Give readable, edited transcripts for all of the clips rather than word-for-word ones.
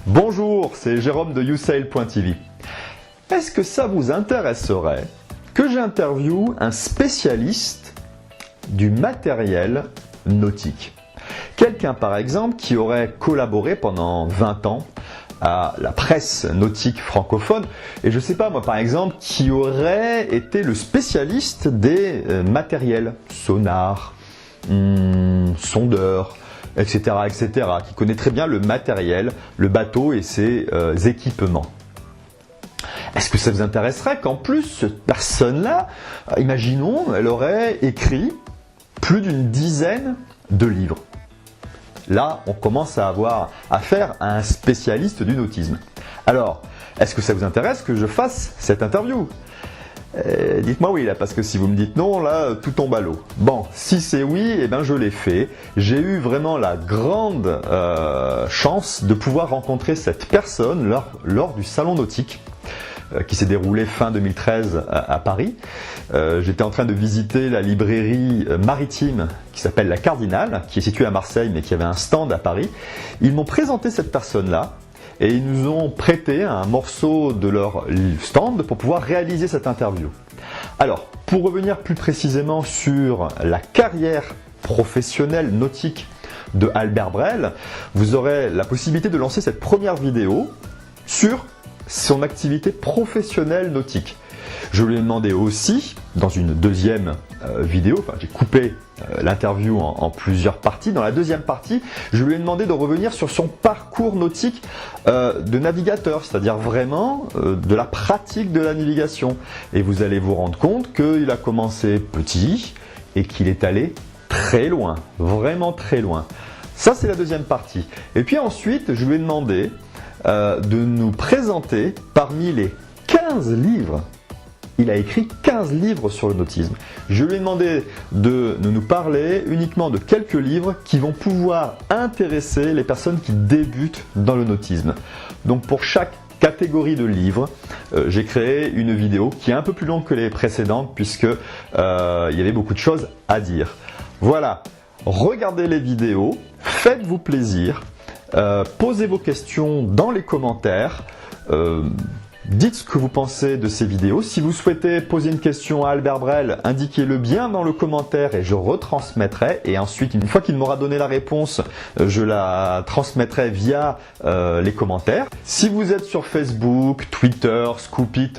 Bonjour, c'est Jérôme de YouSail.tv. Est-ce que ça vous intéresserait que j'interviewe un spécialiste du matériel nautique? Quelqu'un par exemple qui aurait collaboré pendant 20 ans à la presse nautique francophone et je ne sais pas moi par exemple qui aurait été le spécialiste des matériels, sonars, sondeurs, etc., qui connaît très bien le matériel, le bateau et ses équipements. Est-ce que ça vous intéresserait qu'en plus cette personne-là, imaginons, elle aurait écrit plus d'une dizaine de livres? Là, on commence à avoir affaire à un spécialiste du nautisme. Alors, est-ce que ça vous intéresse que je fasse cette interview? Dites-moi oui là, parce que si vous me dites non, là, tout tombe à l'eau. Bon, si c'est oui, eh ben je l'ai fait. J'ai eu vraiment la grande chance de pouvoir rencontrer cette personne lors du salon nautique qui s'est déroulé fin 2013 à Paris. J'étais en train de visiter la librairie maritime qui s'appelle La Cardinale, qui est située à Marseille mais qui avait un stand à Paris. Ils m'ont présenté cette personne-là et ils nous ont prêté un morceau de leur stand pour pouvoir réaliser cette interview. Alors, pour revenir plus précisément sur la carrière professionnelle nautique de Albert Brel, vous aurez la possibilité de lancer cette première vidéo sur son activité professionnelle nautique. Je lui ai demandé aussi, dans une deuxième vidéo, enfin j'ai coupé l'interview en plusieurs parties, dans la deuxième partie, je lui ai demandé de revenir sur son parcours nautique de navigateur, c'est-à-dire vraiment de la pratique de la navigation. Et vous allez vous rendre compte qu'il a commencé petit et qu'il est allé très loin, vraiment très loin. Ça c'est la deuxième partie. Et puis ensuite, je lui ai demandé de nous présenter parmi les 15 livres. Il a écrit 15 livres sur le nautisme. Je lui ai demandé de nous parler uniquement de quelques livres qui vont pouvoir intéresser les personnes qui débutent dans le nautisme. Donc pour chaque catégorie de livres, j'ai créé une vidéo qui est un peu plus longue que les précédentes puisque il y avait beaucoup de choses à dire. Voilà, regardez les vidéos, faites-vous plaisir. Posez vos questions dans les commentaires, dites ce que vous pensez de ces vidéos. Si vous souhaitez poser une question à Albert Brel, indiquez-le bien dans le commentaire et je retransmettrai. Et ensuite, une fois qu'il m'aura donné la réponse, je la transmettrai via les commentaires. Si vous êtes sur Facebook, Twitter, Scoopit,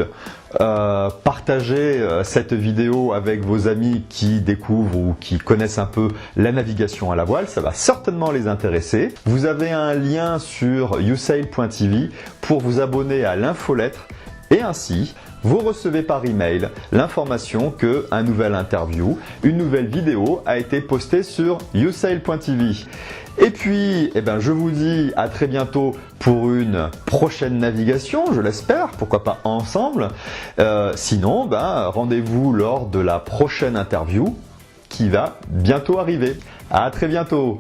partagez cette vidéo avec vos amis qui découvrent ou qui connaissent un peu la navigation à la voile, ça va certainement les intéresser. Vous avez un lien sur YouSail.tv pour vous abonner à l'infolettre et ainsi vous recevez par email l'information qu'un nouvel interview, une nouvelle vidéo a été postée sur YouSail.tv. Et puis, je vous dis à très bientôt pour une prochaine navigation, je l'espère, pourquoi pas ensemble. Sinon, rendez-vous lors de la prochaine interview qui va bientôt arriver. À très bientôt.